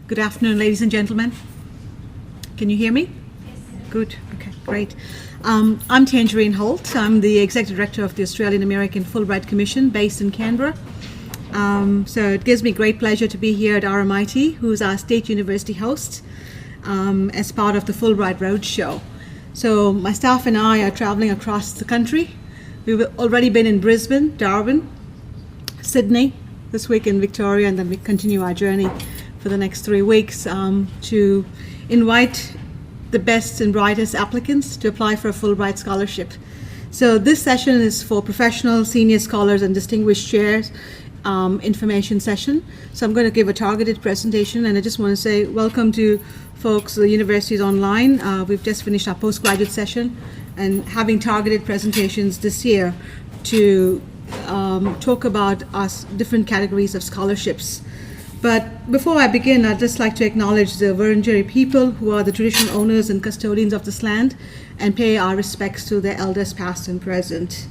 Good afternoon, ladies and gentlemen. Can you hear me? Yes. Good. Okay, great. I'm Tangerine Holt. I'm the Executive Director of the Australian American Fulbright Commission based in Canberra. So it gives me great pleasure to be here at RMIT, who's our state university host, as part of the Fulbright Roadshow. So my staff and I are traveling across the country. We've already been in Brisbane, Darwin, Sydney, this week in Victoria, and then we continue our journey for the next 3 weeks to invite the best and brightest applicants to apply for a Fulbright scholarship. So this session is for professional, senior scholars, and distinguished chairs information session. So I'm going to give a targeted presentation, and I just want to say welcome to folks, the universities online. We've just finished our postgraduate session and having targeted presentations this year to talk about our different categories of scholarships. But before I begin, I'd just like to acknowledge the Wurundjeri people, who are the traditional owners and custodians of this land, and pay our respects to their elders past and present.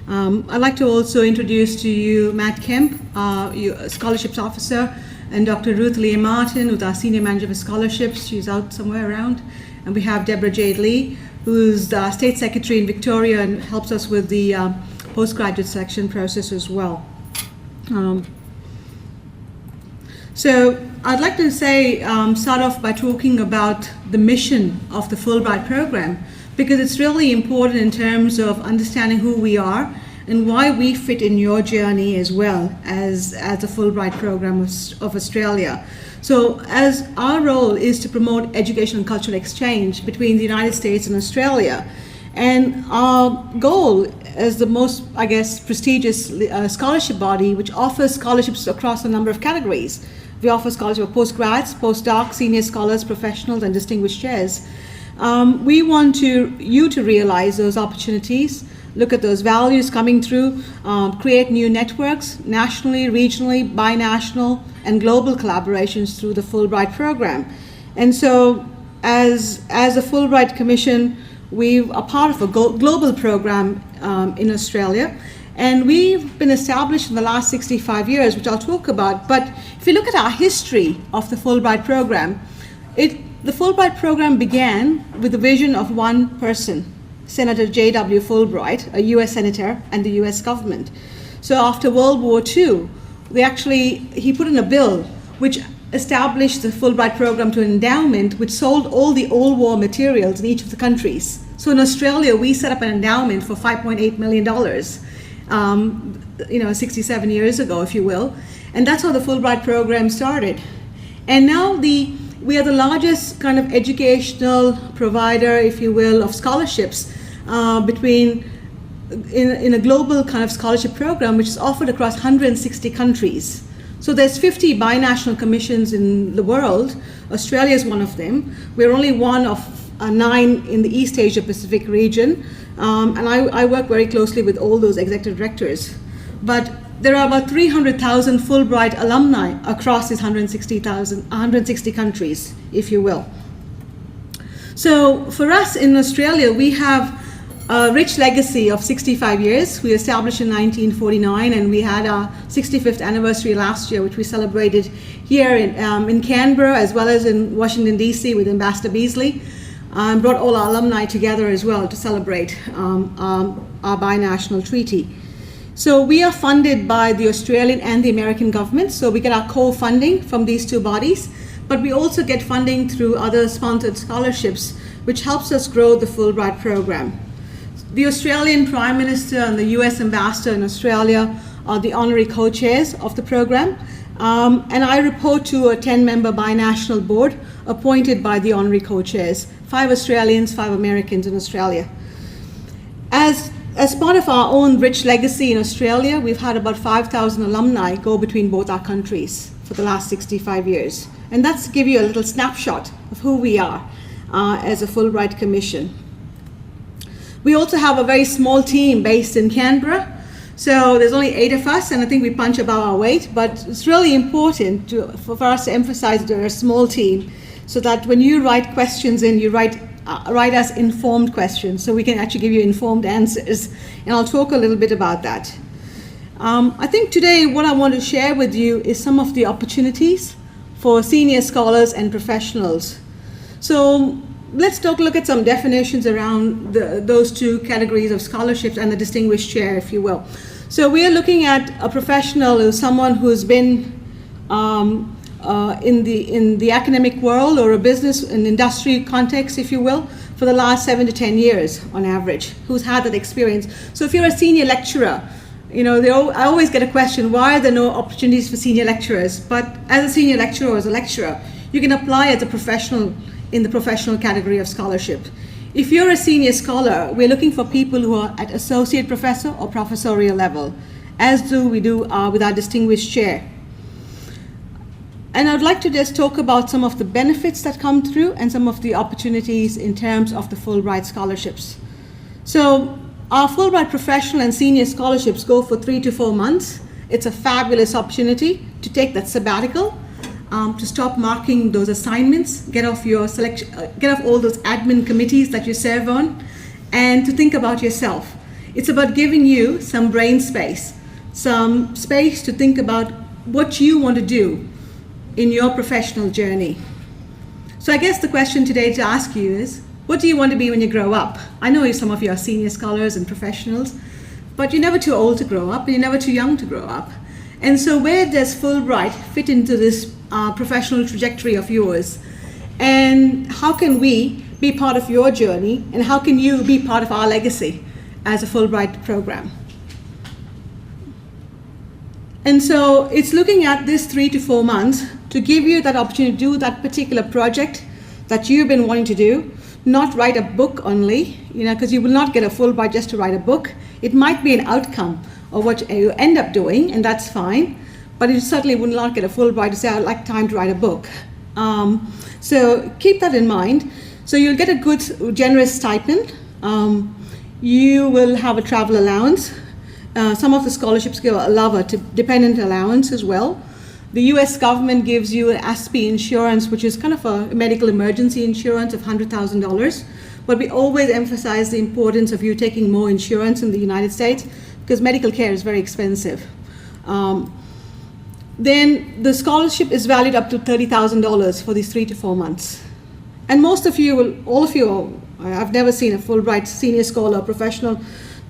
I'd like to also introduce to you Matt Kemp, our scholarships officer, and Dr. Ruth Leah Martin, who's our senior manager for scholarships. She's out somewhere around. And we have Deborah Jade Lee, who's the state secretary in Victoria and helps us with the postgraduate selection process as well. So I'd like to say, start off by talking about the mission of the Fulbright program, because it's really important in terms of understanding who we are and why we fit in your journey as well as the Fulbright program of Australia. So as our role is to promote education and cultural exchange between the United States and Australia, and our goal as the most, I guess, prestigious scholarship body, which offers scholarships across a number of categories. We offer scholarships for postgrads, postdocs, senior scholars, professionals, and distinguished chairs. We want you to realize those opportunities, look at those values coming through, create new networks, nationally, regionally, binational, and global collaborations through the Fulbright program. And so as a Fulbright Commission, we are part of a global program in Australia, and we've been established in the last 65 years, which I'll talk about. But if you look at our history of the Fulbright program, the Fulbright program began with the vision of one person, Senator J.W. Fulbright, a U.S. senator, and the U.S. government. So after World War II, he put in a bill which established the Fulbright program to an endowment which sold all the old war materials in each of the countries. So in Australia, we set up an endowment for $5.8 million, 67 years ago, if you will. And that's how the Fulbright program started. And now we are the largest kind of educational provider, if you will, of scholarships in a global kind of scholarship program, which is offered across 160 countries. So there's 50 binational commissions in the world. Australia is one of them. We're only one of 9 in the East Asia Pacific region. And I work very closely with all those executive directors. But there are about 300,000 Fulbright alumni across these 160 countries, if you will. So for us in Australia, we have a rich legacy of 65 years. We established in 1949, and we had our 65th anniversary last year, which we celebrated here in Canberra, as well as in Washington, D.C. with Ambassador Beasley. Brought all our alumni together as well to celebrate our binational treaty. So we are funded by the Australian and the American government. So we get our co-funding from these two bodies, but we also get funding through other sponsored scholarships, which helps us grow the Fulbright program. The Australian Prime Minister and the US Ambassador in Australia are the honorary co-chairs of the program. And I report to a 10-member binational board appointed by the honorary co-chairs, 5 Australians, 5 Americans in Australia. As part of our own rich legacy in Australia, we've had about 5,000 alumni go between both our countries for the last 65 years. And that's to give you a little snapshot of who we are as a Fulbright Commission. We also have a very small team based in Canberra. So there's only 8 of us, and I think we punch above our weight, but it's really important for us to emphasize that we're a small team, so that when you write questions in, you write us informed questions, so we can actually give you informed answers. And I'll talk a little bit about that. I think today what I want to share with you is some of the opportunities for senior scholars and professionals. So let's look at some definitions around those two categories of scholarships and the distinguished chair, if you will. So we are looking at a professional who's someone who's been in the academic world or a business and industry context, if you will, for the last 7 to 10 years on average, who's had that experience. So if you're a senior lecturer, I always get a question, why are there no opportunities for senior lecturers? But as a senior lecturer or as a lecturer, you can apply as a professional in the professional category of scholarship. If you're a senior scholar, we're looking for people who are at associate professor or professorial level, as we do with our distinguished chair. And I'd like to just talk about some of the benefits that come through and some of the opportunities in terms of the Fulbright scholarships. So our Fulbright professional and senior scholarships go for 3 to 4 months. It's a fabulous opportunity to take that sabbatical, to stop marking those assignments, get off all those admin committees that you serve on, and to think about yourself. It's about giving you some brain space, some space to think about what you want to do in your professional journey. So I guess the question today to ask you is, what do you want to be when you grow up? I know some of you are senior scholars and professionals, but you're never too old to grow up, and you're never too young to grow up. And so where does Fulbright fit into this professional trajectory of yours? And how can we be part of your journey, and how can you be part of our legacy as a Fulbright program? And so it's looking at this 3 to 4 months to give you that opportunity to do that particular project that you've been wanting to do, not write a book only, because you will not get a Fulbright just to write a book. It might be an outcome of what you end up doing, and that's fine, but you certainly would not get a Fulbright to say, I'd like time to write a book. So keep that in mind. So you'll get a good, generous stipend. You will have a travel allowance. Some of the scholarships give a dependent allowance as well. The US government gives you an ASPE insurance, which is kind of a medical emergency insurance of $100,000. But we always emphasize the importance of you taking more insurance in the United States because medical care is very expensive. Then the scholarship is valued up to $30,000 for these 3 to 4 months. And most of you I've never seen a Fulbright senior scholar or professional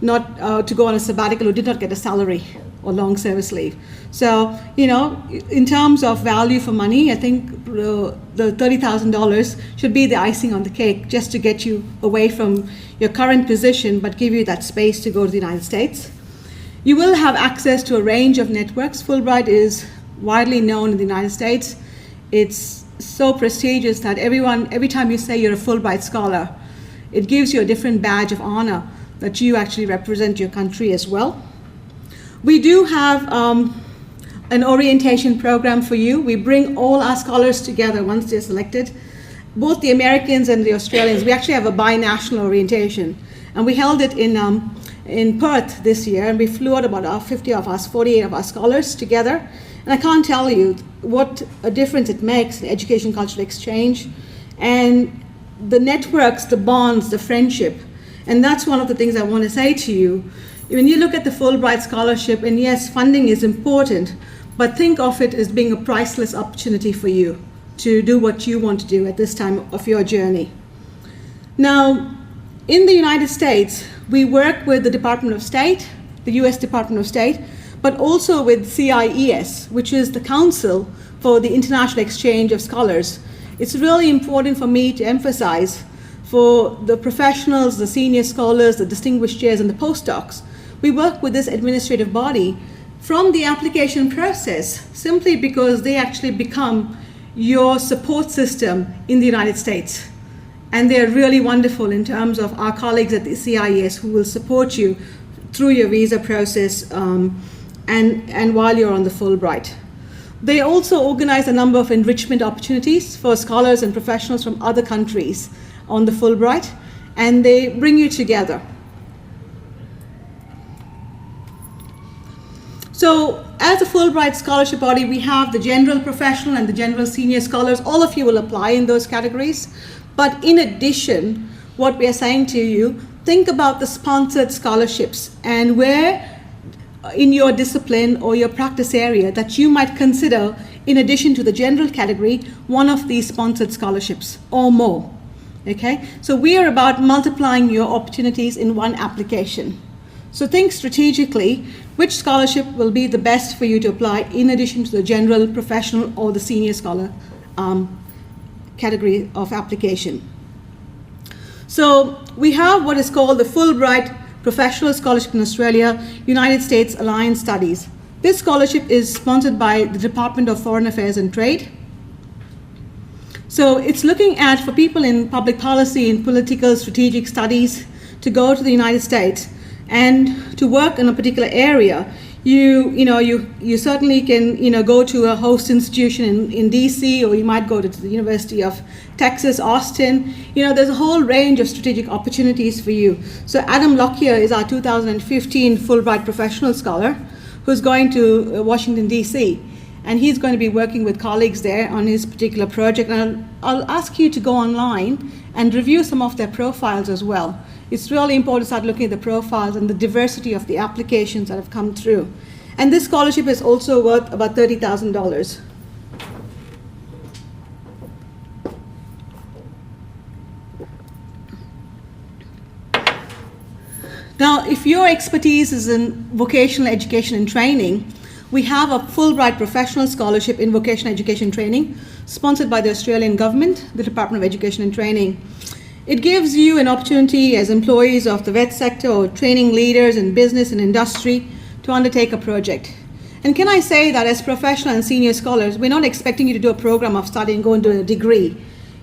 not to go on a sabbatical who did not get a salary or long service leave. So, in terms of value for money, I think the $30,000 should be the icing on the cake just to get you away from your current position, but give you that space to go to the United States. You will have access to a range of networks. Fulbright is widely known in the United States. It's so prestigious that every time you say you're a Fulbright scholar, it gives you a different badge of honor that you actually represent your country as well. We do have an orientation program for you. We bring all our scholars together once they're selected, both the Americans and the Australians. We actually have a binational orientation, and we held it in Perth this year, and we flew out about 48 of our scholars together. And I can't tell you what a difference it makes in education cultural exchange and the networks, the bonds, the friendship. And that's one of the things I want to say to you. When you look at the Fulbright scholarship, and yes, funding is important, but think of it as being a priceless opportunity for you to do what you want to do at this time of your journey. Now, in the United States, we work with the Department of State, the US Department of State, but also with CIES, which is the Council for the International Exchange of Scholars. It's really important for me to emphasize for the professionals, the senior scholars, the distinguished chairs, and the postdocs. We work with this administrative body from the application process simply because they actually become your support system in the United States. And they're really wonderful in terms of our colleagues at the CIES who will support you through your visa process and while you're on the Fulbright. They also organize a number of enrichment opportunities for scholars and professionals from other countries on the Fulbright, and they bring you together. So as a Fulbright scholarship body, we have the general professional and the general senior scholars. All of you will apply in those categories. But in addition, what we are saying to you, think about the sponsored scholarships and where in your discipline or your practice area that you might consider in addition to the general category, one of these sponsored scholarships or more. Okay, so we are about multiplying your opportunities in one application. So think strategically which scholarship will be the best for you to apply in addition to the general, professional, or the senior scholar category of application. So we have what is called the Fulbright Professional Scholarship in Australia, United States Alliance Studies. This scholarship is sponsored by the Department of Foreign Affairs and Trade. So it's looking at, for people in public policy and political strategic studies, to go to the United States and to work in a particular area. You certainly can go to a host institution in DC, or you might go to the University of Texas, Austin. There's a whole range of strategic opportunities for you. So Adam Lockyer is our 2015 Fulbright Professional Scholar who's going to Washington, DC. And he's going to be working with colleagues there on his particular project. And I'll ask you to go online and review some of their profiles as well. It's really important to start looking at the profiles and the diversity of the applications that have come through. And this scholarship is also worth about $30,000. Now, if your expertise is in vocational education and training, we have a Fulbright Professional Scholarship in Vocational Education Training, sponsored by the Australian Government, the Department of Education and Training. It gives you an opportunity as employees of the vet sector or training leaders in business and industry to undertake a project. And can I say that as professional and senior scholars, we're not expecting you to do a program of study and go and do a degree.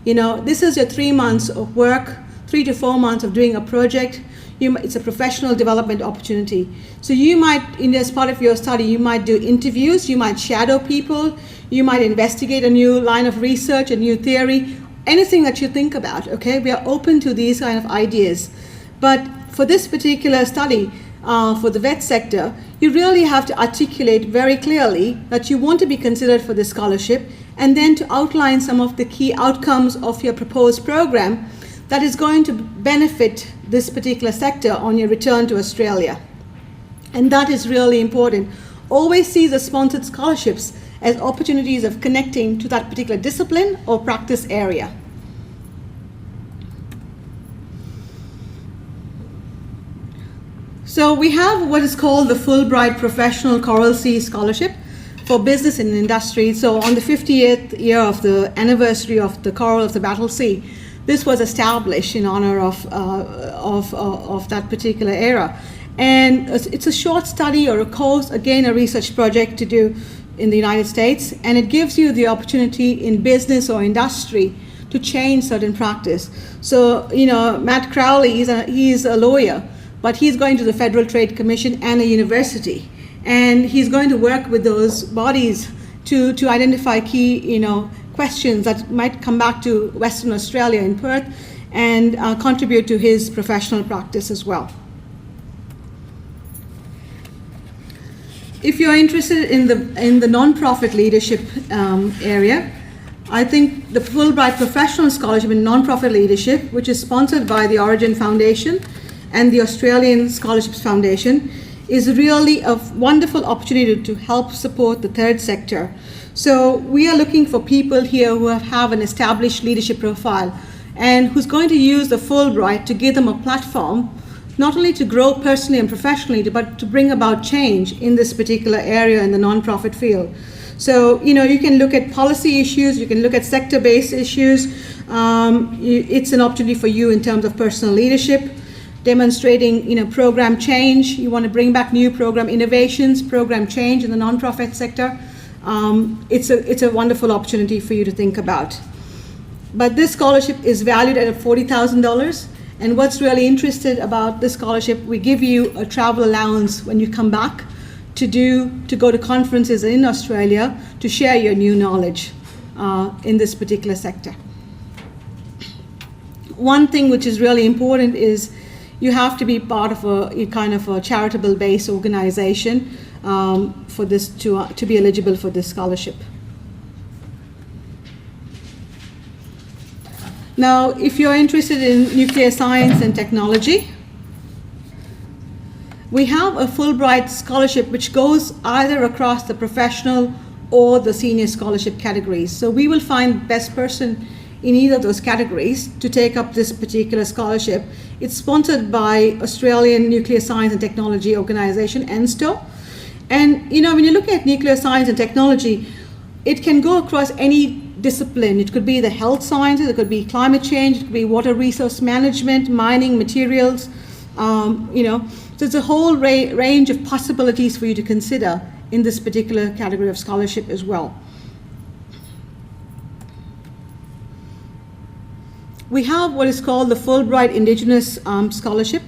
This is your 3 months of work, 3 to 4 months of doing a project. It's a professional development opportunity. So you might, as part of your study, you might do interviews, you might shadow people, you might investigate a new line of research, a new theory, anything that you think about, okay? We are open to these kind of ideas. But for this particular study, for the vet sector, you really have to articulate very clearly that you want to be considered for this scholarship, and then to outline some of the key outcomes of your proposed program that is going to benefit this particular sector on your return to Australia. And that is really important. Always see the sponsored scholarships as opportunities of connecting to that particular discipline or practice area. So we have what is called the Fulbright Professional Coral Sea Scholarship for Business and Industry. So on the 50th year of the anniversary of the Coral of the Battle Sea, this was established in honor of that particular era. And it's a short study or a course, again, a research project to do in the United States, and it gives you the opportunity in business or industry to change certain practice. So, Matt Crowley, he's a lawyer, but he's going to the Federal Trade Commission and a university, and he's going to work with those bodies to identify key, questions that might come back to Western Australia in Perth and contribute to his professional practice as well. If you're interested in the nonprofit leadership area, I think the Fulbright Professional Scholarship in Nonprofit Leadership, which is sponsored by the Origin Foundation and the Australian Scholarships Foundation, is really a wonderful opportunity to help support the third sector. So we are looking for people here who have an established leadership profile and who's going to use the Fulbright to give them a platform not only to grow personally and professionally, but to bring about change in this particular area in the nonprofit field. So, you can look at policy issues, you can look at sector-based issues. It's an opportunity for you in terms of personal leadership, demonstrating, program change. You want to bring back new program innovations, program change in the nonprofit sector. It's a wonderful opportunity for you to think about. But this scholarship is valued at $40,000. And what's really interesting about this scholarship, we give you a travel allowance when you come back to go to conferences in Australia to share your new knowledge in this particular sector. One thing which is really important is you have to be part of a kind of a charitable based organization for this to be eligible for this scholarship. Now, if you're interested in nuclear science and technology, we have a Fulbright scholarship which goes either across the professional or the senior scholarship categories. So we will find best person in either of those categories to take up this particular scholarship. It's sponsored by Australian Nuclear Science and Technology Organization, ENSTO. And you know, when you look at nuclear science and technology, it can go across any discipline. It could be the health sciences, it could be climate change, it could be water resource management, mining, materials, you know. So it's a whole range of possibilities for you to consider in this particular category of scholarship as well. We have what is called the Fulbright Indigenous Scholarship,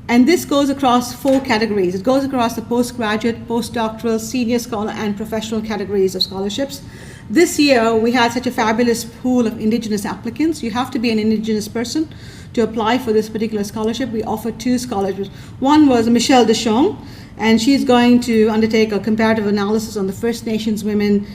and this goes across 4 categories. It goes across the postgraduate, postdoctoral, senior scholar, and professional categories of scholarships. This year, we had such a fabulous pool of Indigenous applicants. You have to be an Indigenous person to apply for this particular scholarship. We offered 2 scholarships. One was Michelle Deschamps, and she's going to undertake a comparative analysis on the First Nations women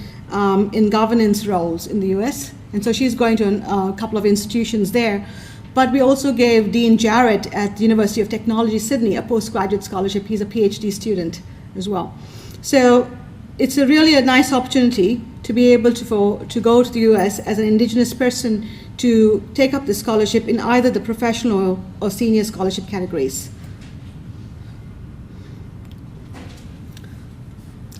in governance roles in the US. And so she's going to a couple of institutions there. But we also gave Dean Jarrett at the University of Technology, Sydney, a postgraduate scholarship. He's a PhD student as well. So it's really a nice opportunity to be able to go to the US as an Indigenous person to take up the scholarship in either the professional or senior scholarship categories.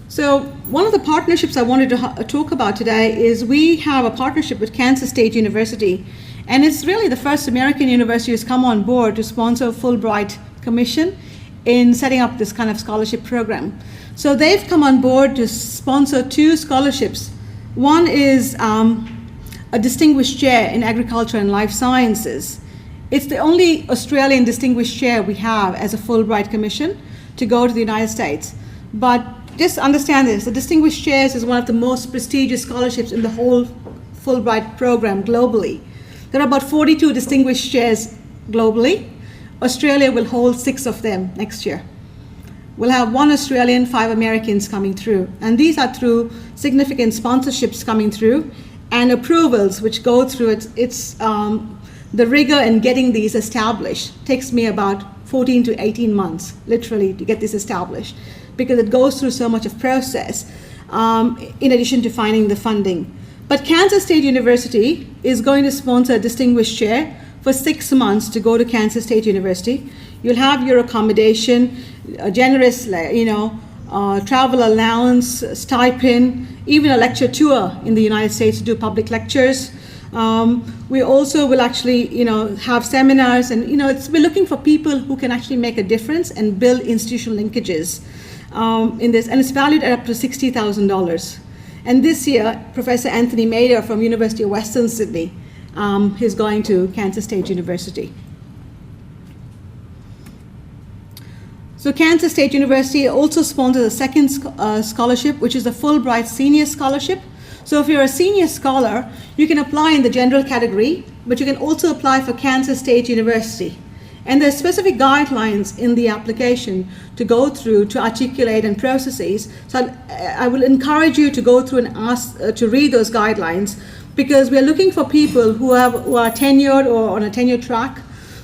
So one of the partnerships I wanted to talk about today is we have a partnership with Kansas State University, and it's really the first American university who's come on board to sponsor a Fulbright Commission in setting up this kind of scholarship program. So they've come on board to sponsor 2 scholarships. One is a distinguished chair in agriculture and life sciences. It's the only Australian distinguished chair we have as a Fulbright Commission to go to the United States. But just understand this, the Distinguished Chairs is one of the most prestigious scholarships in the whole Fulbright program globally. There are about 42 Distinguished Chairs globally. Australia will hold 6 of them next year. We'll have 1 Australian, 5 Americans coming through. And these are through significant sponsorships coming through and approvals which go through the rigor in getting these established. Takes me about 14 to 18 months, literally, to get this established, because it goes through so much of process in addition to finding the funding. But Kansas State University is going to sponsor a distinguished chair for 6 months to go to Kansas State University. You'll have your accommodation, a generous, travel allowance, stipend, even a lecture tour in the United States to do public lectures. We also will actually, have seminars, and we're looking for people who can actually make a difference and build institutional linkages in this, and it's valued at up to $60,000. And this year, Professor Anthony Mader from University of Western Sydney is going to Kansas State University. So Kansas State University also sponsors a second scholarship, which is the Fulbright Senior Scholarship. So if you're a senior scholar, you can apply in the general category, but you can also apply for Kansas State University. And there's specific guidelines in the application to go through to articulate and process these. So I will encourage you to go through and ask to read those guidelines, because we're looking for people who are tenured or on a tenure track,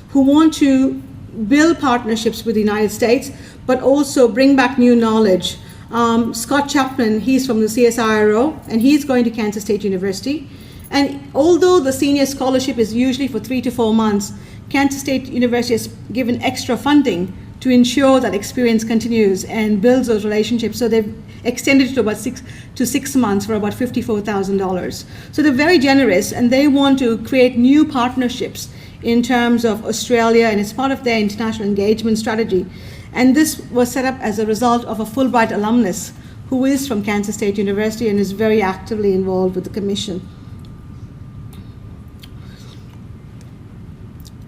who want to build partnerships with the United States, but also bring back new knowledge. Scott Chapman, he's from the CSIRO, and he's going to Kansas State University. And although the senior scholarship is usually for 3 to 4 months, Kansas State University has given extra funding to ensure that experience continues and builds those relationships. So they've extended it to about 6 months for about $54,000. So they're very generous, and they want to create new partnerships in terms of Australia, and it's part of their international engagement strategy. And this was set up as a result of a Fulbright alumnus who is from Kansas State University and is very actively involved with the commission.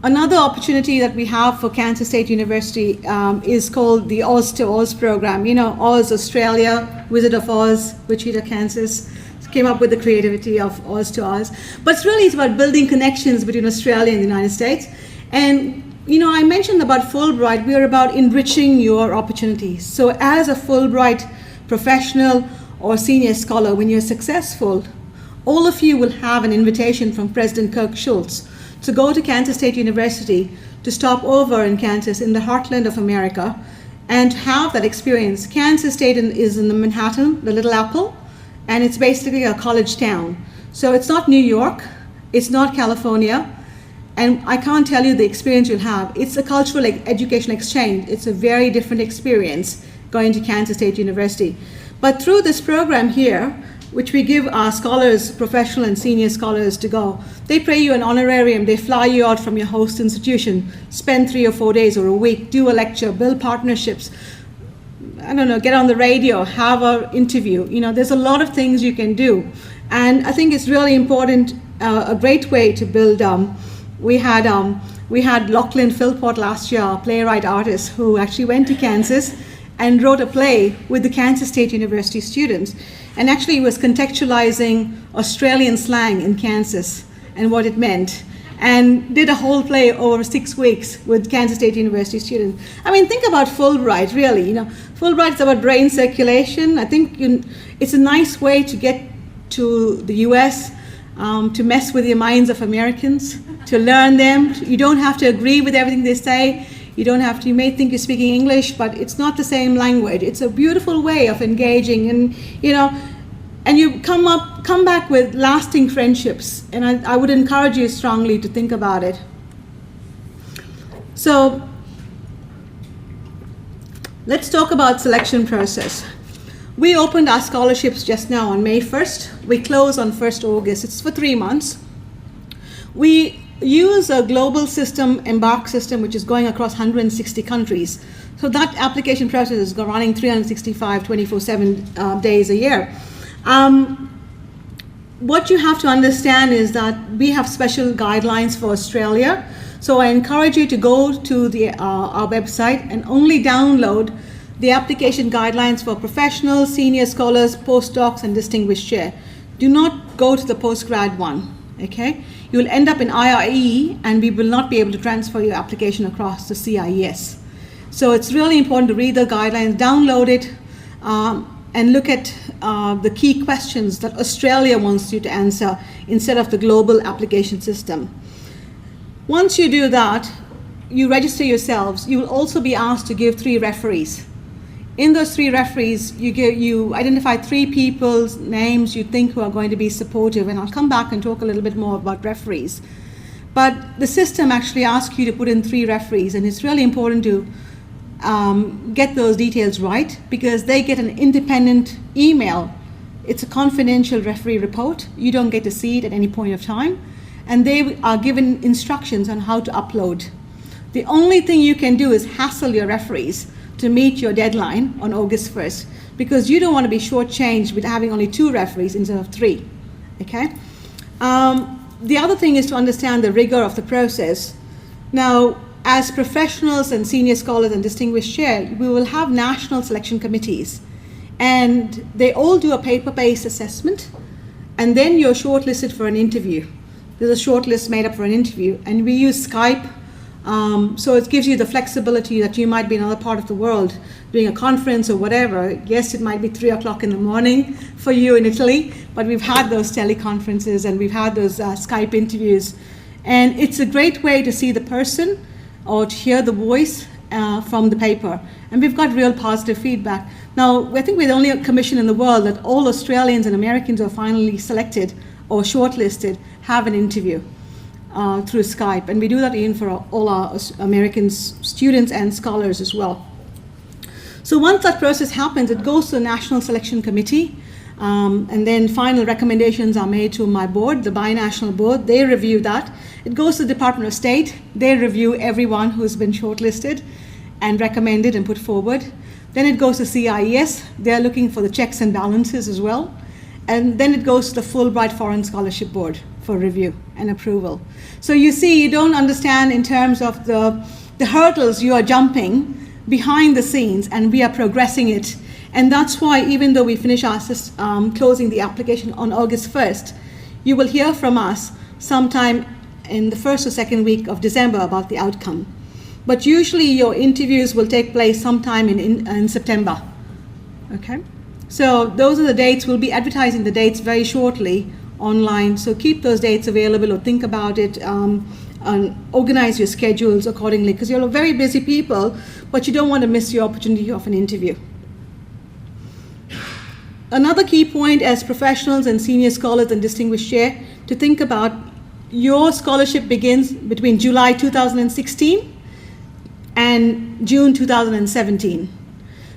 Another opportunity that we have for Kansas State University is called the Oz to Oz program. Oz, Australia, Wizard of Oz, Wichita, Kansas, came up with the creativity of Oz to Oz. But it's about building connections between Australia and the United States. And I mentioned about Fulbright, we are about enriching your opportunities. So as a Fulbright professional or senior scholar, when you're successful, all of you will have an invitation from President Kirk Schultz to go to Kansas State University, to stop over in Kansas, in the heartland of America, and have that experience. Kansas State is in the Manhattan, the Little Apple, and it's basically a college town. So it's not New York, it's not California, and I can't tell you the experience you'll have. It's a cultural education exchange. It's a very different experience going to Kansas State University. But through this program here, which we give our scholars, professional and senior scholars to go, they pay you an honorarium, they fly you out from your host institution, spend 3 or 4 days or a week, do a lecture, build partnerships, I don't know, get on the radio, have an interview. You know, there's a lot of things you can do. And I think it's really important, a great way to build. We had Lachlan Philpott last year, a playwright artist, who actually went to Kansas and wrote a play with the Kansas State University students. And actually he was contextualizing Australian slang in Kansas and what it meant, and did a whole play over 6 weeks with Kansas State University students. I mean, think about Fulbright, really. You know, Fulbright is about brain circulation. I think it's a nice way to get to the US, to mess with the minds of Americans, to learn them. You don't have to agree with everything they say. You may think you're speaking English, but it's not the same language. It's a beautiful way of engaging, and and you come back with lasting friendships. And I would encourage you strongly to think about it. So let's talk about selection process. We opened our scholarships just now on May 1st. We close on 1st August. It's for 3 months. We use a global system, Embark system, which is going across 160 countries. So that application process is running 365, 24/7 days a year. What you have to understand is that we have special guidelines for Australia. So I encourage you to go to our website and only download the application guidelines for professionals, senior scholars, postdocs, and distinguished chair. Do not go to the postgrad one, okay? You'll end up in IRE, and we will not be able to transfer your application across to CIES. So it's really important to read the guidelines, download it, and look at the key questions that Australia wants you to answer instead of the global application system. Once you do that, you register yourselves. You will also be asked to give 3 referees. In those 3 referees, you identify 3 people's names you think who are going to be supportive, and I'll come back and talk a little bit more about referees. But the system actually asks you to put in 3 referees, and it's really important to get those details right, because they get an independent email. It's a confidential referee report. You don't get to see it at any point of time, and they are given instructions on how to upload. The only thing you can do is hassle your referees to meet your deadline on August 1st, because you don't want to be shortchanged with having only 2 referees instead of 3, okay? The other thing is to understand the rigor of the process. Now, as professionals and senior scholars and distinguished chair, we will have national selection committees, and they all do a paper-based assessment, and then you're shortlisted for an interview. There's a shortlist made up for an interview, and we use Skype. So it gives you the flexibility that you might be in another part of the world doing a conference or whatever. Yes, it might be 3 o'clock in the morning for you in Italy, but we've had those teleconferences and we've had those Skype interviews. And it's a great way to see the person or to hear the voice from the paper. And we've got real positive feedback. Now, I think we're the only commission in the world that all Australians and Americans who are finally selected or shortlisted have an interview through Skype, and we do that even for all our American students and scholars as well. So once that process happens, it goes to the National Selection Committee, and then final recommendations are made to my board, the binational board. They review that. It goes to the Department of State. They review everyone who's been shortlisted and recommended and put forward. Then it goes to CIES. They're looking for the checks and balances as well. And then it goes to the Fulbright Foreign Scholarship Board for review and approval. So you see, you don't understand in terms of the hurdles you are jumping behind the scenes, and we are progressing it. And that's why, even though we finish our closing the application on August 1st, you will hear from us sometime in the 1st or 2nd week of December about the outcome. But usually your interviews will take place sometime in September, okay? So those are the dates. We'll be advertising the dates very shortly online, so keep those dates available or think about it, and organize your schedules accordingly, because you're very busy people, but you don't want to miss your opportunity of an interview. Another key point as professionals and senior scholars and distinguished chair to think about, your scholarship begins between July 2016 and June 2017.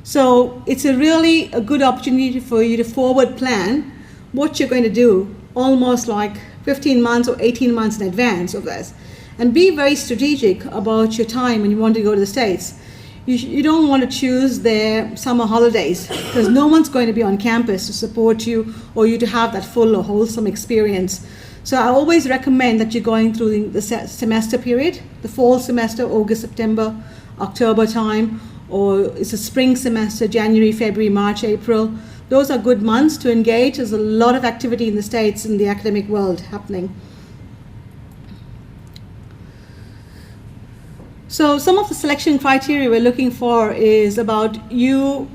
So it's a good opportunity for you to forward plan what you're going to do almost like 15 months or 18 months in advance of this. And be very strategic about your time when you want to go to the States. You don't want to choose their summer holidays because no one's going to be on campus to support you or you to have that full or wholesome experience. So I always recommend that you're going through the semester period, the fall semester, August, September, October time, or it's a spring semester, January, February, March, April. Those are good months to engage. There's a lot of activity in the States in the academic world happening. So some of the selection criteria we're looking for is about you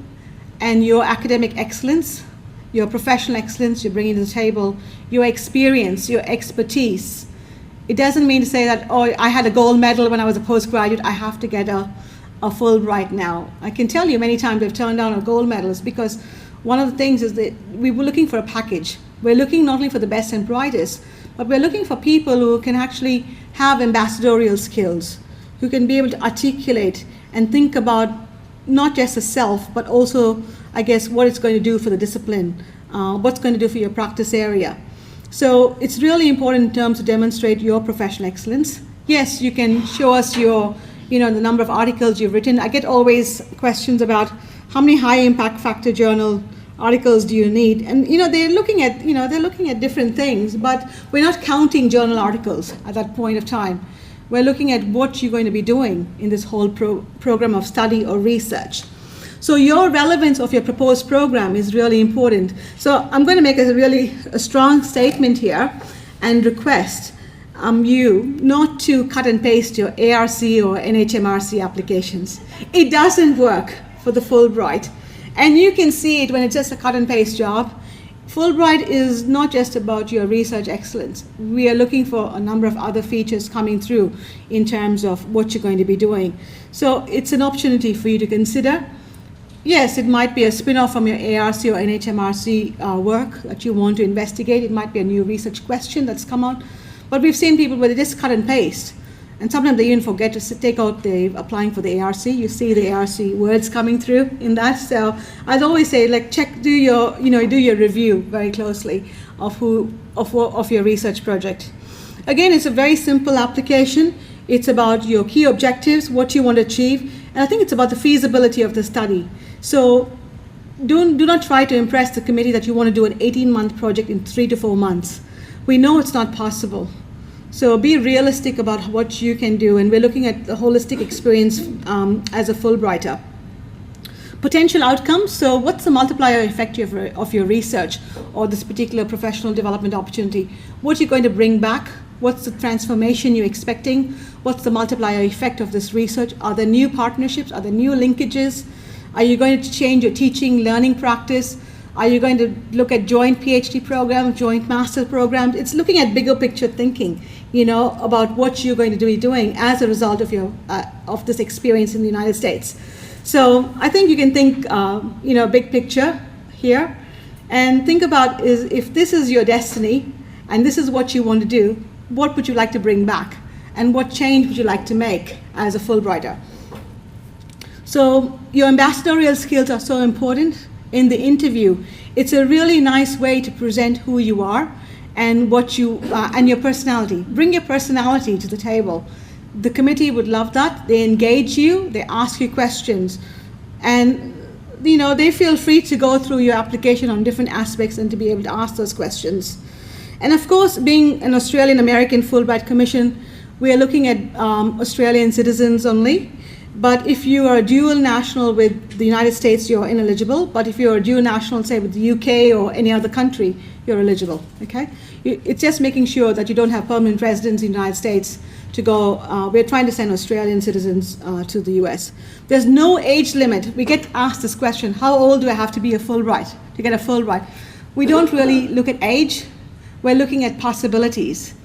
and your academic excellence, your professional excellence you're bringing to the table, your experience, your expertise. It doesn't mean to say that, oh, I had a gold medal when I was a postgraduate, I have to get a Fulbright now. I can tell you many times I've turned down a gold medals because one of the things is that we were looking for a package. We're looking not only for the best and brightest, but we're looking for people who can actually have ambassadorial skills, who can be able to articulate and think about not just the self, but also, I guess, what it's going to do for the discipline, what's going to do for your practice area. So it's really important in terms to demonstrate your professional excellence. Yes, you can show us your, the number of articles you've written. I get always questions about how many high impact factor journal articles do you need? And they're looking at different things, but we're not counting journal articles at that point of time. We're looking at what you're going to be doing in this whole program of study or research. So your relevance of your proposed program is really important. So I'm going to make a strong statement here and request you not to cut and paste your ARC or NHMRC applications. It doesn't work for the Fulbright. And you can see it when it's just a cut and paste job. Fulbright is not just about your research excellence. We are looking for a number of other features coming through in terms of what you're going to be doing. So it's an opportunity for you to consider. Yes, it might be a spin-off from your ARC or NHMRC work that you want to investigate. It might be a new research question that's come out. But we've seen people where they just cut and paste. And sometimes they even forget to take out the applying for the ARC. You see the ARC words coming through in that. So I'd always say, do your review very closely of your research project. Again, it's a very simple application. It's about your key objectives, what you want to achieve, and I think it's about the feasibility of the study. So do not try to impress the committee that you want to do an 18-month project in 3 to 4 months. We know it's not possible. So be realistic about what you can do, and we're looking at the holistic experience as a Fulbrighter. Potential outcomes, so what's the multiplier effect of your research or this particular professional development opportunity? What are you going to bring back? What's the transformation you're expecting? What's the multiplier effect of this research? Are there new partnerships? Are there new linkages? Are you going to change your teaching, learning practice? Are you going to look at joint PhD programs, joint master programs? It's looking at bigger picture thinking, about what you're going to be doing as a result of your of this experience in the United States. So I think you can think, big picture here, and think about if this is your destiny and this is what you want to do, what would you like to bring back, and what change would you like to make as a Fulbrighter? So your ambassadorial skills are so important in the interview. It's a really nice way to present who you are and what you and your personality. Bring your personality to the table. The committee would love that. They engage you, they ask you questions, and they feel free to go through your application on different aspects and to be able to ask those questions. And of course, being an Australian American Fulbright Commission, we are looking at Australian citizens only. But if you are a dual national with the United States, you're ineligible. But if you're a dual national, say with the UK or any other country, you're eligible, okay? It's just making sure that you don't have permanent residence in the United States to go. We're trying to send Australian citizens to the US. There's no age limit. We get asked this question, how old do I have to be to get a Fulbright? We don't really look at age. We're looking at possibilities.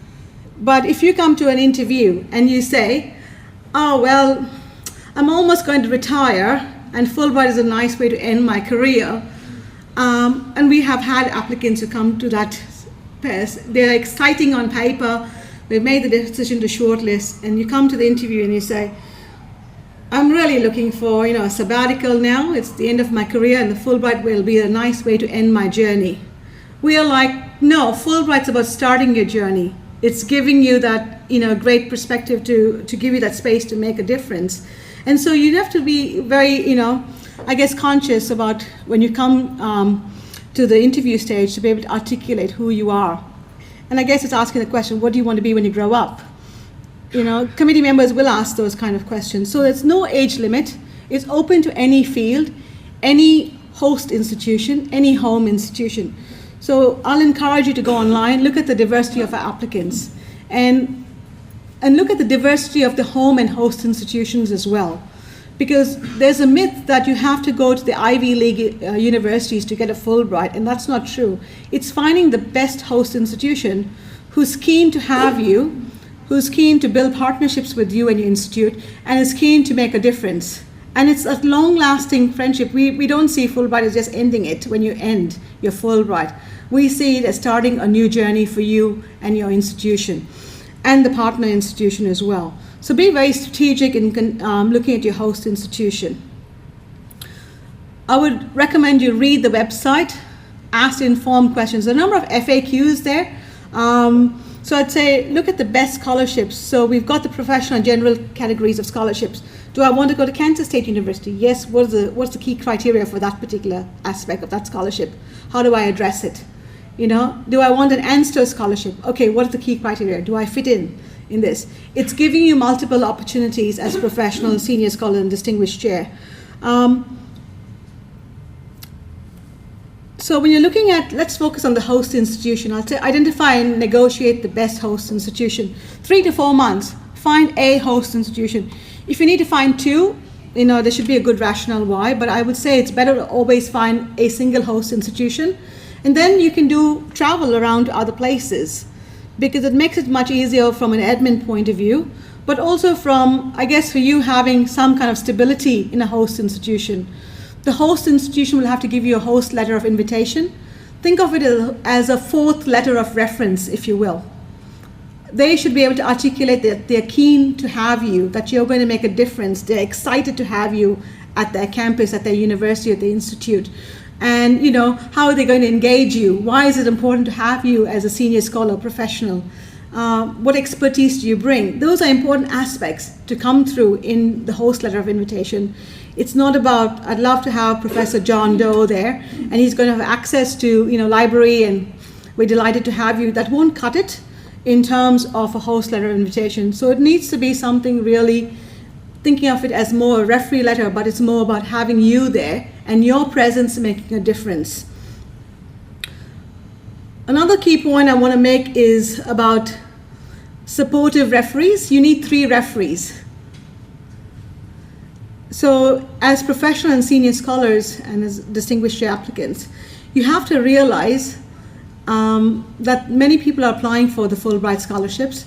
But if you come to an interview and you say, oh, well, I'm almost going to retire, and Fulbright is a nice way to end my career. And we have had applicants who come to that test. They're exciting on paper. We've made the decision to shortlist, and you come to the interview and you say, I'm really looking for, a sabbatical now. It's the end of my career, and the Fulbright will be a nice way to end my journey. We are like, no, Fulbright's about starting your journey. It's giving you that, great perspective to give you that space to make a difference. And so you have to be very, conscious about when you come to the interview stage to be able to articulate who you are. And I guess it's asking the question, what do you want to be when you grow up? Committee members will ask those kind of questions. So there's no age limit. It's open to any field, any host institution, any home institution. So I'll encourage you to go online, look at the diversity of our applicants, and look at the diversity of the home and host institutions as well. Because there's a myth that you have to go to the Ivy League universities to get a Fulbright, and that's not true. It's finding the best host institution who's keen to have you, who's keen to build partnerships with you and your institute, and is keen to make a difference. And it's a long-lasting friendship. We don't see Fulbright as just ending it when you end your Fulbright. We see it as starting a new journey for you and your institution, and the partner institution as well. So be very strategic in looking at your host institution. I would recommend you read the website, ask informed questions. There are a number of FAQs there. So I'd say look at the best scholarships. So we've got the professional and general categories of scholarships. Do I want to go to Kansas State University? Yes. What's the key criteria for that particular aspect of that scholarship? How do I address it? Do I want an ANSTO scholarship? Okay, what are the key criteria? Do I fit in this? It's giving you multiple opportunities as professional, senior scholar, and distinguished chair. So when you're looking at, let's focus on the host institution. I'll say identify and negotiate the best host institution. 3 to 4 months, find a host institution. If you need to find 2, there should be a good rationale why, but I would say it's better to always find a single host institution. And then you can do travel around to other places, because it makes it much easier from an admin point of view, but also from, I guess, for you having some kind of stability in a host institution. The host institution will have to give you a host letter of invitation. Think of it as a 4th letter of reference, if you will. They should be able to articulate that they're keen to have you, that you're going to make a difference. They're excited to have you at their campus, at their university, at the institute. And, how are they going to engage you? Why is it important to have you as a senior scholar professional? What expertise do you bring? Those are important aspects to come through in the host letter of invitation. It's not about, I'd love to have Professor John Doe there, and he's going to have access to, library, and we're delighted to have you. That won't cut it in terms of a host letter of invitation. So it needs to be something really, thinking of it as more a referee letter, but it's more about having you there and your presence making a difference. Another key point I want to make is about supportive referees. You need 3 referees. So as professional and senior scholars and as distinguished chair applicants, you have to realize that many people are applying for the Fulbright scholarships,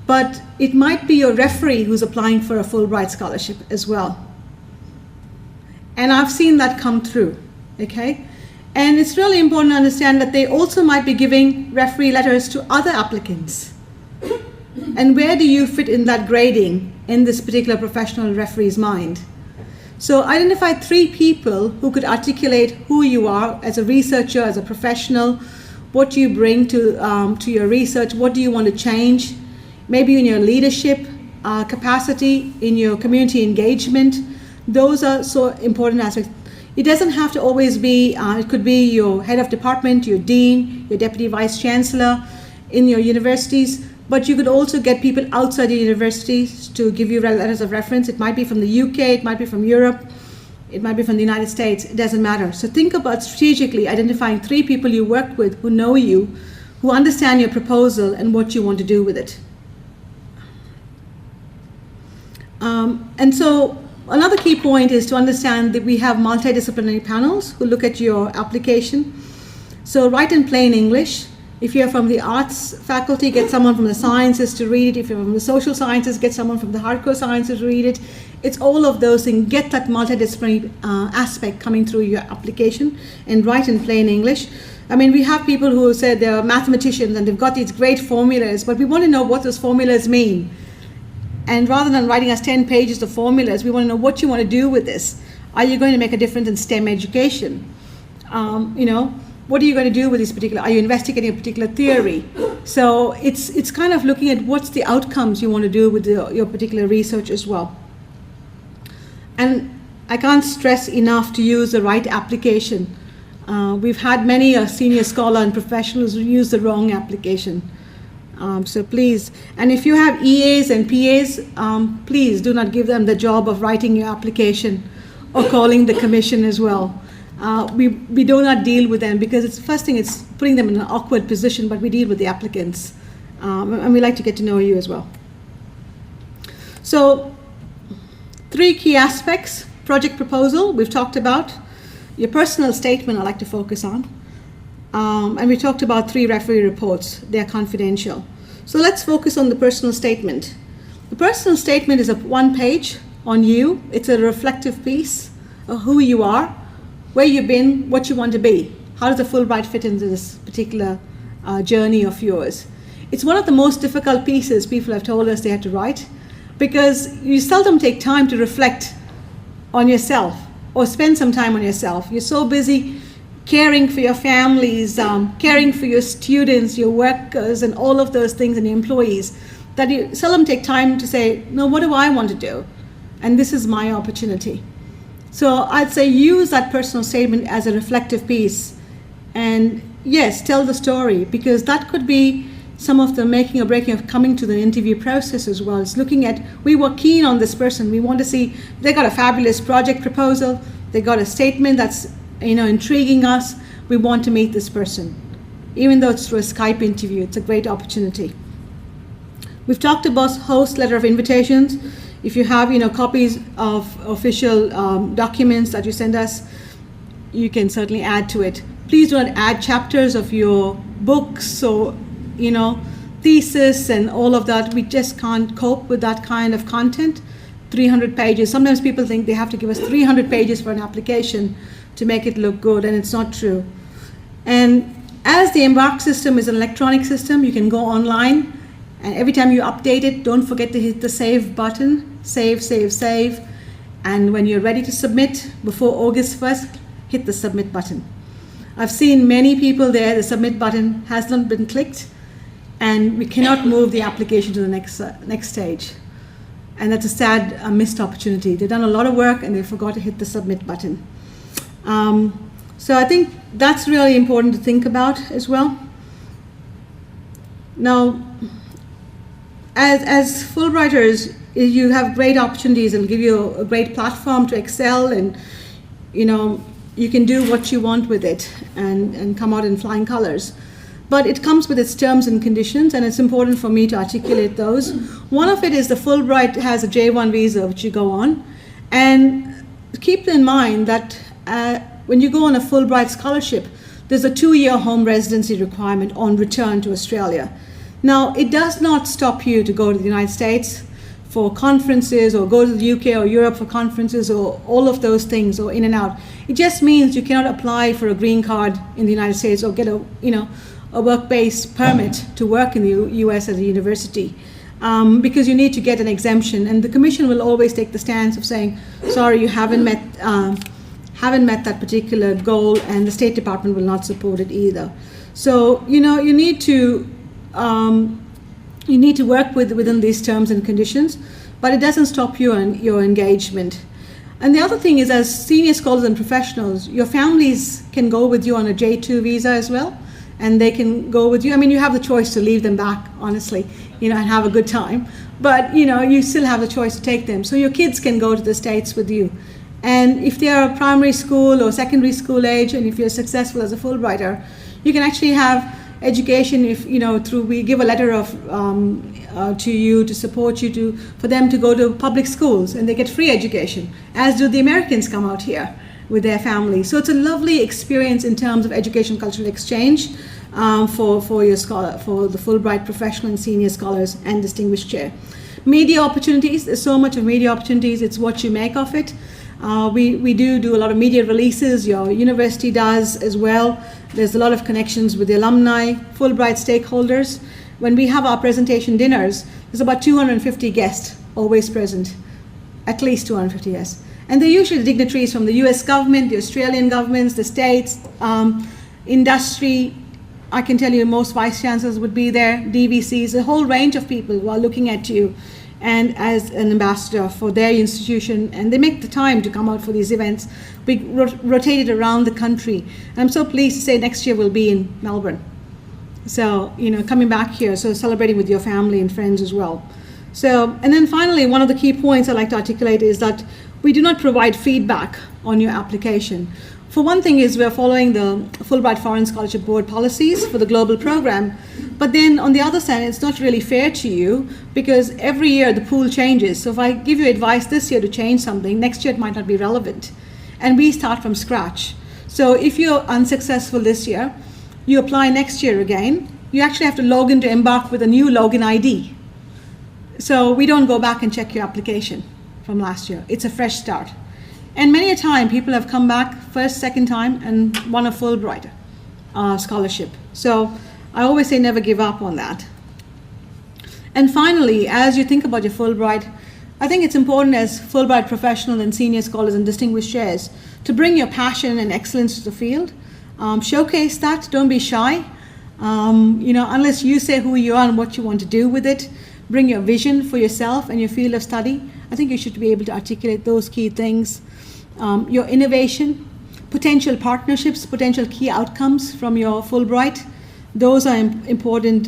but it might be your referee who's applying for a Fulbright scholarship as well. And I've seen that come through, okay? And it's really important to understand that they also might be giving referee letters to other applicants. And where do you fit in that grading in this particular professional referee's mind? So identify 3 people who could articulate who you are as a researcher, as a professional, what you bring to your research, what do you want to change, maybe in your leadership capacity, in your community engagement. Those are so important aspects. It doesn't have to always be, it could be your head of department, your dean, your deputy vice chancellor in your universities, but you could also get people outside the universities to give you letters of reference. It might be from the UK, it might be from Europe, it might be from the United States, it doesn't matter. So think about strategically identifying 3 people you work with who know you, who understand your proposal and what you want to do with it. And so another key point is to understand that we have multidisciplinary panels who look at your application. So write in plain English. If you're from the arts faculty, get someone from the sciences to read it. If you're from the social sciences, get someone from the hardcore sciences to read it. It's all of those things. Get that multidisciplinary aspect coming through your application and write in plain English. I mean, we have people who said they're mathematicians and they've got these great formulas, but we want to know what those formulas mean. And rather than writing us 10 pages of formulas, we want to know what you want to do with this. Are you going to make a difference in STEM education? What are you going to do with this particular, are you investigating a particular theory? So it's kind of looking at what's the outcomes you want to do with your particular research as well. And I can't stress enough to use the right application. We've had many a senior scholar and professionals who use the wrong application. So please, and if you have EAs and PAs, please do not give them the job of writing your application or calling the commission as well. We do not deal with them because it's first thing, it's putting them in an awkward position, but we deal with the applicants. And we like to get to know you as well. So 3 key aspects: project proposal, we've talked about. Your personal statement I like to focus on. And we talked about 3 referee reports. They are confidential. So let's focus on the personal statement. The personal statement is a 1 page on you. It's a reflective piece of who you are, where you've been, what you want to be. How does the Fulbright fit into this particular journey of yours? It's one of the most difficult pieces people have told us they had to write, because you seldom take time to reflect on yourself or spend some time on yourself. You're so busy caring for your families, caring for your students, your workers, and all of those things, and your employees, that you seldom take time to say, no, what do I want to do? And this is my opportunity. So I'd say use that personal statement as a reflective piece. And yes, tell the story, because that could be some of the making or breaking of coming to the interview process as well. It's looking at, we were keen on this person. We want to see, they got a fabulous project proposal. They got a statement that's, intriguing us. We want to meet this person. Even though it's through a Skype interview, it's a great opportunity. We've talked about host letter of invitations. If you have, copies of official documents that you send us, you can certainly add to it. Please do not add chapters of your books or, thesis and all of that. We just can't cope with that kind of content. 300 pages. Sometimes people think they have to give us 300 pages for an application to make it look good, and it's not true. And as the Embark system is an electronic system, you can go online, and every time you update it, don't forget to hit the save button. Save, save, save. And when you're ready to submit before August 1st, hit the submit button. I've seen many people there, the submit button has not been clicked, and we cannot move the application to the next stage. And that's a sad missed opportunity. They've done a lot of work and they forgot to hit the submit button. So I think that's really important to think about as well. Now, as Fulbrighters, you have great opportunities and give you a great platform to excel, and you can do what you want with it and come out in flying colors. But it comes with its terms and conditions, and it's important for me to articulate those. One of it is the Fulbright has a J1 visa, which you go on. And keep in mind that when you go on a Fulbright scholarship, there's a 2-year home residency requirement on return to Australia. Now, it does not stop you to go to the United States for conferences, or go to the UK or Europe for conferences, or all of those things, or in and out. It just means you cannot apply for a green card in the United States or get a work-based permit to work in the US at a university, because you need to get an exemption, and the Commission will always take the stance of saying, sorry, you haven't met that particular goal, and the State Department will not support it either. So you need to work within these terms and conditions, but it doesn't stop you in your engagement. And the other thing is, as senior scholars and professionals, your families can go with you on a J2 visa as well, and they can go with you. I mean, you have the choice to leave them back, honestly, and have a good time, but you still have the choice to take them. So your kids can go to the States with you. And if they are primary school or secondary school age, and if you're successful as a Fulbrighter, you can actually have education if we give a letter of to you to support you for them to go to public schools, and they get free education, as do the Americans come out here with their families. So it's a lovely experience in terms of education cultural exchange. for your scholar, for the Fulbright Professional and Senior Scholars and Distinguished Chair. Media opportunities, there's so much of media opportunities, it's what you make of it. We do a lot of media releases, your university does as well. There's a lot of connections with the alumni, Fulbright stakeholders. When we have our presentation dinners, there's about 250 guests always present, at least 250 guests. And they're usually dignitaries from the US government, the Australian governments, the states, industry. I can tell you most vice chancellors would be there, DVCs, a whole range of people who are looking at you and as an ambassador for their institution, and they make the time to come out for these events. We rotate it around the country. I'm so pleased to say next year we'll be in Melbourne. So, coming back here, so celebrating with your family and friends as well. So, and then finally, one of the key points I like to articulate is that we do not provide feedback on your application. For one thing is we're following the Fulbright Foreign Scholarship Board policies for the global program, but then on the other side, it's not really fair to you because every year the pool changes. So if I give you advice this year to change something, next year it might not be relevant. And we start from scratch. So if you're unsuccessful this year, you apply next year again, you actually have to log in to Embark with a new login ID. So we don't go back and check your application from last year. It's a fresh start. And many a time, people have come back first, second time, and won a Fulbright scholarship. So I always say never give up on that. And finally, as you think about your Fulbright, I think it's important as Fulbright professional and senior scholars and distinguished chairs to bring your passion and excellence to the field. Showcase that, don't be shy. Unless you say who you are and what you want to do with it, bring your vision for yourself and your field of study. I think you should be able to articulate those key things. Your innovation, potential partnerships, potential key outcomes from your Fulbright. Those are important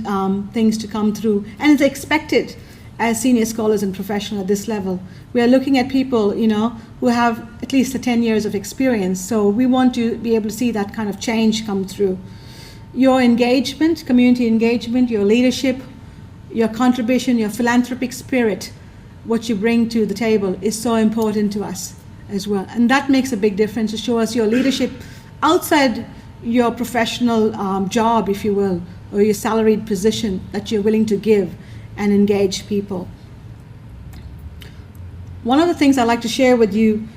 things to come through. And it's expected as senior scholars and professionals at this level. We are looking at people, who have at least 10 years of experience. So we want to be able to see that kind of change come through. Your engagement, community engagement, your leadership, your contribution, your philanthropic spirit, what you bring to the table is so important to us as well. And that makes a big difference to show us your leadership outside your professional job, if you will, or your salaried position that you're willing to give and engage people. One of the things I'd like to share with you,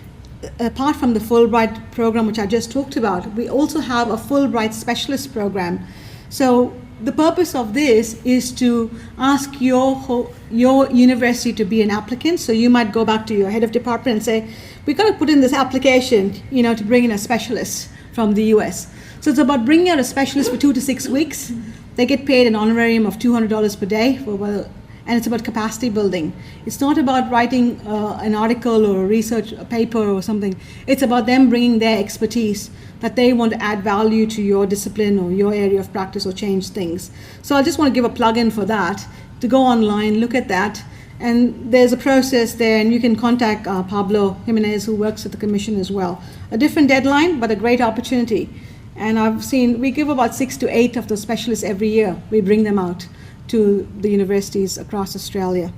apart from the Fulbright program, which I just talked about, we also have a Fulbright specialist program. So the purpose of this is to ask your university to be an applicant. So you might go back to your head of department and say, we've got to put in this application, to bring in a specialist from the US. So it's about bringing out a specialist for 2 to 6 weeks. They get paid an honorarium of $200 per day, and it's about capacity building. It's not about writing an article or a research paper or something. It's about them bringing their expertise that they want to add value to your discipline or your area of practice or change things. So I just want to give a plug-in for that, to go online, look at that, and there's a process there, and you can contact Pablo Jimenez, who works at the Commission as well. A different deadline, but a great opportunity. And I've seen, we give about 6 to 8 of those specialists every year. We bring them out to the universities across Australia.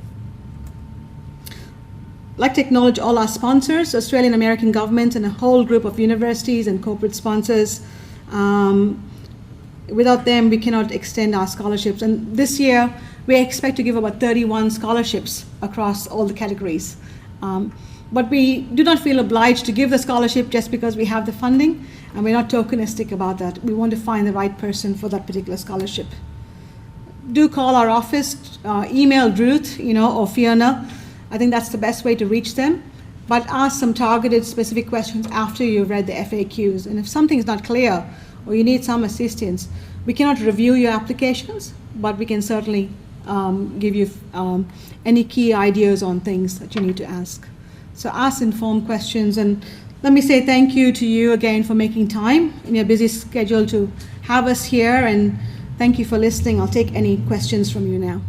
I'd like to acknowledge all our sponsors, Australian American governments and a whole group of universities and corporate sponsors. Without them, we cannot extend our scholarships. And this year, we expect to give about 31 scholarships across all the categories. But we do not feel obliged to give the scholarship just because we have the funding, and we're not tokenistic about that. We want to find the right person for that particular scholarship. Do call our office, email Ruth, or Fiona. I think that's the best way to reach them. But ask some targeted, specific questions after you've read the FAQs. And if something's not clear or you need some assistance, we cannot review your applications, but we can certainly give you any key ideas on things that you need to ask. So ask informed questions. And let me say thank you to you again for making time in your busy schedule to have us here. And thank you for listening. I'll take any questions from you now.